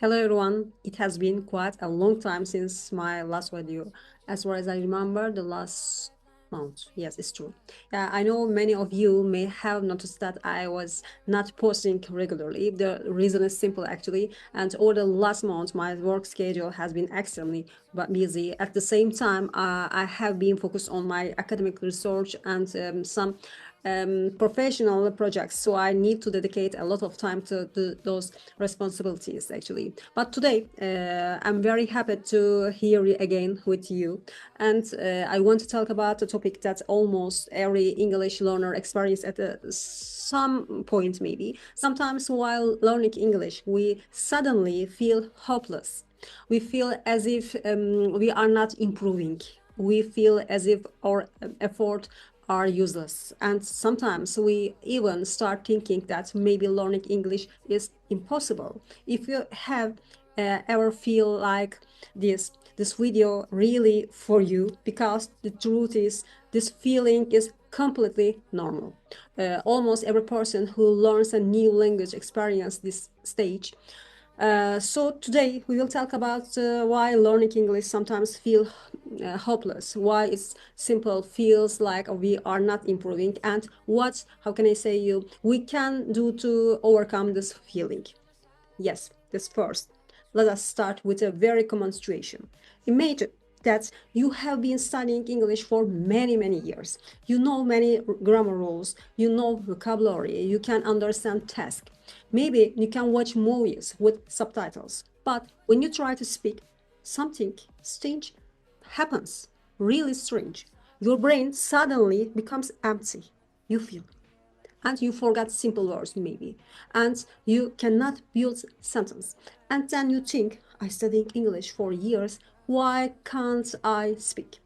Hello everyone, it has been quite a long time since my last video. As far as I remember, the last month. Yes, it's true. I know many of you may have noticed that I was not posting regularly. The reason is simple actually, and over the last month, my work schedule has been extremely busy. At the same time, I have been focused on my academic research and some professional projects, so I need to dedicate a lot of time to those responsibilities actually. But today I'm very happy to hear you again with you, and I want to talk about a topic that almost every English learner experiences at some point. Maybe sometimes while learning English we suddenly feel hopeless. We feel as if we are not improving. We feel as if our effort are useless. And sometimes we even start thinking that maybe learning English is impossible. If you have ever feel like this video really for you, because the truth is this feeling is completely normal. Almost every person who learns a new language experience this stage. So today we will talk about why learning English sometimes feel hopeless, why it's simple feels like we are not improving, and what, how can I say you, we can do to overcome this feeling. Yes, this first. Let us start with a very common situation. Imagine that you have been studying English for many, many years. You know many grammar rules, you know vocabulary, you can understand tasks. Maybe you can watch movies with subtitles. But when you try to speak, something strange happens. Really strange. Your brain suddenly becomes empty. You feel and you forgot simple words maybe, and you cannot build sentence, and then you think, I studied English for years, why can't I speak?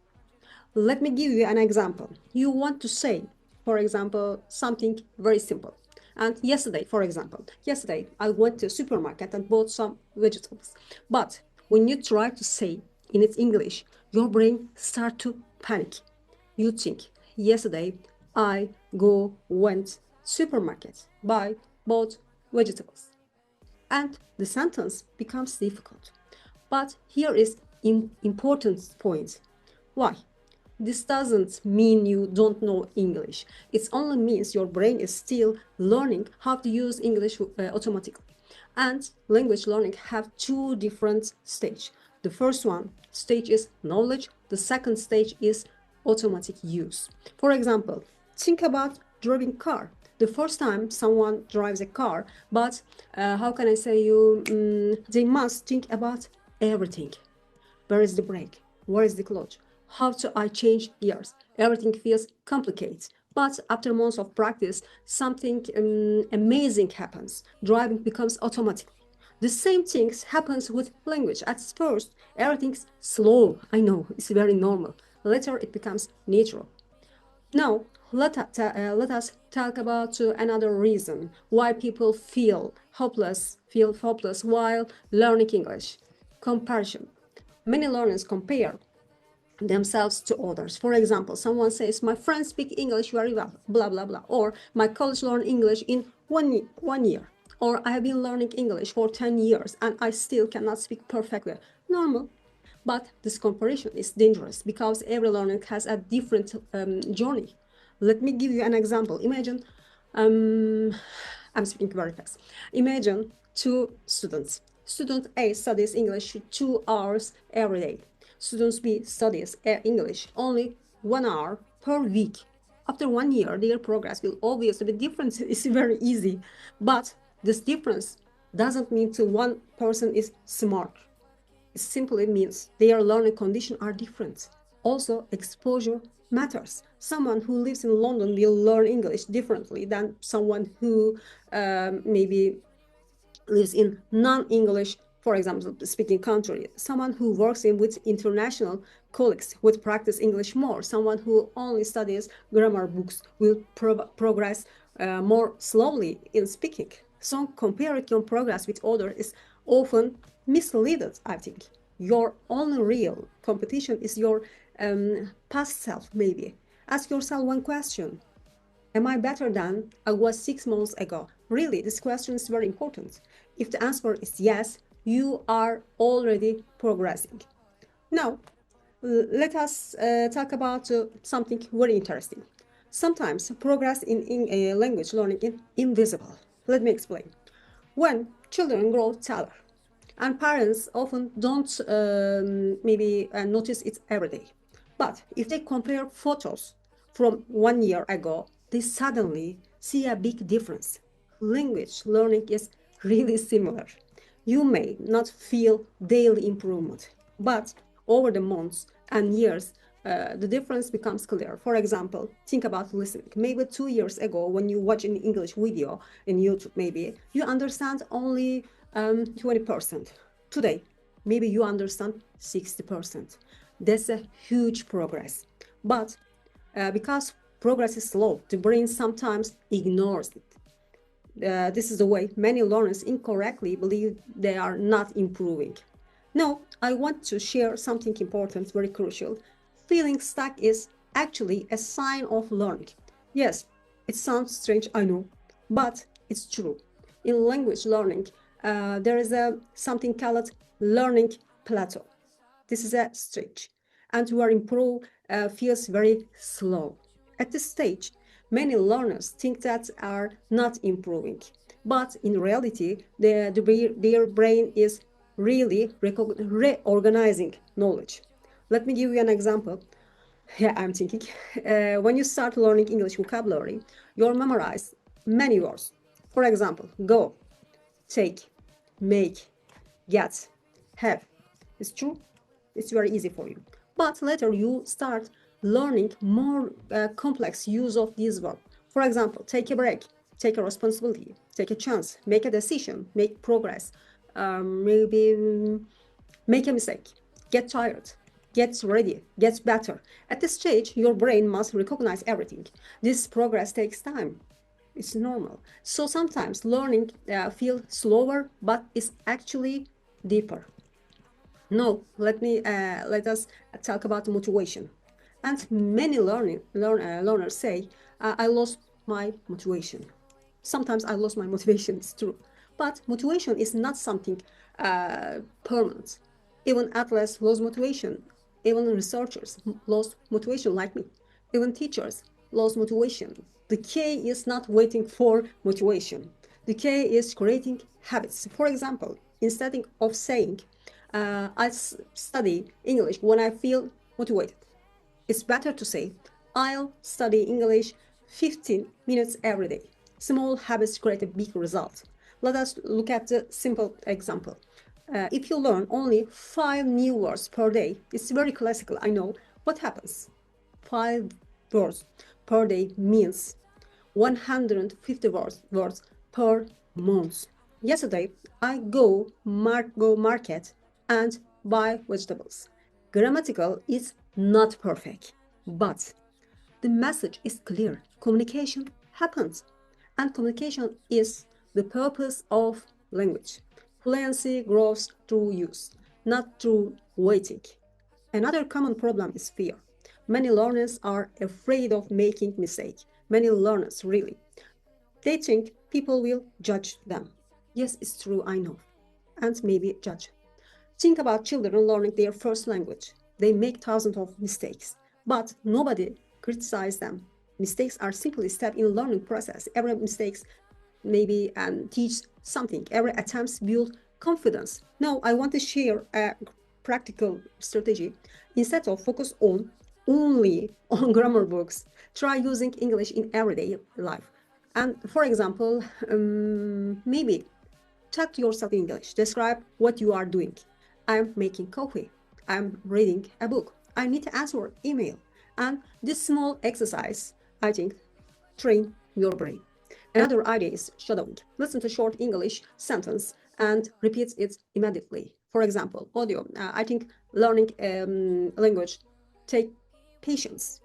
Let me give you an example. You want to say, for example, something very simple. And yesterday, for example, yesterday I went to a supermarket and bought some vegetables. But when you try to say in its English, your brain start to panic. You think, yesterday I went supermarket, buy, bought vegetables. And the sentence becomes difficult. But here is important point. Why? This doesn't mean you don't know English. It only means your brain is still learning how to use English automatically. And language learning have two different stages. The first one stage is knowledge. The second stage is automatic use. For example, think about driving car. The first time someone drives a car, but how can I say you? They must think about everything. Where is the brake? Where is the clutch? How do I change gears? Everything feels complicated. But after months of practice, something amazing happens. Driving becomes automatic. The same things happens with language. At first, everything's slow. I know, it's very normal. Later, it becomes natural. Now, let us talk about another reason why people feel hopeless while learning English. Comparison. Many learners compare themselves to others. For example, someone says, my friends speak English very well, blah, blah, blah. Or my college learned English in one year. Or I have been learning English for 10 years and I still cannot speak perfectly. Normal. But this comparison is dangerous because every learner has a different journey. Let me give you an example. Imagine, um, I'm speaking very fast. Imagine two students. Student A studies English 2 hours every day. Student B studies English only 1 hour per week. After 1 year, their progress will obviously be different. It's very easy. But this difference doesn't mean to one person is smart. It simply means their learning conditions are different. Also, exposure matters. Someone who lives in London will learn English differently than someone who maybe lives in non-English, for example, speaking country. Someone who works in with international colleagues would practice English more. Someone who only studies grammar books will progress more slowly in speaking. So comparing your progress with others is often misleaded, I think. Your only real competition is your past self, maybe. Ask yourself one question. Am I better than I was 6 months ago? Really, this question is very important. If the answer is yes, you are already progressing. Now, let us talk about something very interesting. Sometimes progress in language learning is invisible. Let me explain. When children grow taller, and parents often don't maybe notice it every day. But if they compare photos from 1 year ago, they suddenly see a big difference. Language learning is really similar. You may not feel daily improvement, but over the months and years, the difference becomes clear. For example, think about listening. Maybe 2 years ago, when you watch an English video in YouTube, maybe you understand only 20%. Today, maybe you understand 60%. That's a huge progress. But because progress is slow, the brain sometimes ignores it. This is the way many learners incorrectly believe they are not improving. Now, I want to share something important, very crucial. Feeling stuck is actually a sign of learning. Yes, it sounds strange, I know, but it's true. In language learning, there is something called learning plateau. This is a stage, and to improve feels very slow. At this stage, many learners think that are not improving, but in reality, their brain is really reorganizing knowledge. Let me give you an example. Yeah, I'm thinking. When you start learning English vocabulary, you'll memorize many words. For example, go, take, make, get, have. It's true. It's very easy for you. But later you start learning more complex use of these verbs. For example, take a break, take a responsibility, take a chance, make a decision, make progress, maybe make a mistake, get tired, get ready, get better. At this stage, your brain must recognize everything. This progress takes time. It's normal. So sometimes learning feels slower, but it's actually deeper. No, let us talk about motivation. And many learners say, I lost my motivation. Sometimes I lost my motivation, it's true. But motivation is not something permanent. Even athletes lose motivation. Even researchers lost motivation like me. Even teachers lost motivation. The key is not waiting for motivation. The key is creating habits. For example, instead of saying, I study English when I feel motivated, it's better to say, I'll study English 15 minutes every day. Small habits create a big result. Let us look at the simple example. If you learn only 5 new words per day, it's very classical, I know. What happens? 5 words per day means 150 words per month. Yesterday, I go market and buy vegetables. Grammatical is not perfect, but the message is clear. Communication happens, and communication is the purpose of language. Fluency grows through use, not through waiting. Another common problem is fear. Many learners are afraid of making mistakes. Many learners, really. They think people will judge them. Yes, it's true, I know. And maybe judge. Think about children learning their first language. They make thousands of mistakes, but nobody criticizes them. Mistakes are simply a step in learning process. Every mistake maybe teach something. Every attempt build confidence. Now I want to share a practical strategy. Instead of focus on only on grammar books, try using English in everyday life. And for example, maybe talk to yourself in English. Describe what you are doing. I'm making coffee. I'm reading a book. I need to answer email. And this small exercise, I think, train your brain. Another idea is shadowing. Listen to short English sentence and repeat it immediately. For example, audio. I think learning language takes patience.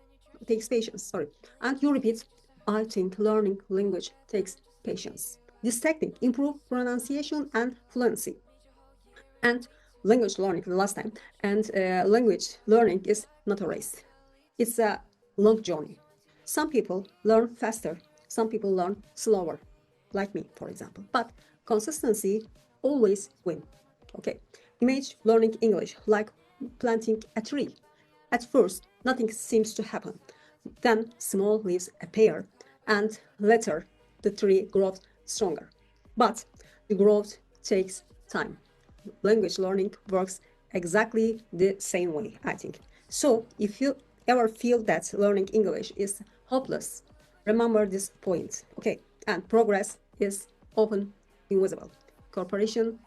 Sorry, and you repeat. I think learning language takes patience. This technique improves pronunciation and fluency. And language learning, the last time, and language learning is not a race. It's a long journey. Some people learn faster, some people learn slower, like me, for example. But consistency always wins. Okay, image learning English like planting a tree. At first, nothing seems to happen. Then small leaves appear, and later the tree grows stronger. But the growth takes time. Language learning works exactly the same way, I think. So, if you ever feel that learning English is hopeless, remember this point, okay? And progress is often invisible. Comparison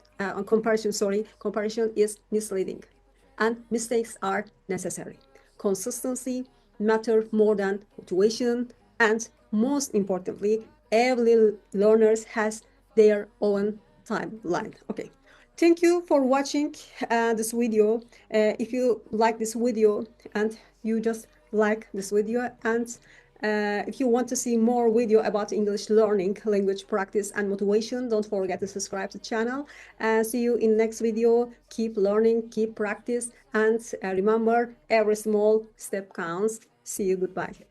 is misleading, and mistakes are necessary. Consistency matter more than motivation, and most importantly, every learner has their own timeline. Okay, thank you for watching this video. If you like this video and you just like this video, and if you want to see more video about English learning, language practice and motivation, don't forget to subscribe to the channel. See you in next video. Keep learning, keep practice, and remember, every small step counts. See you, goodbye.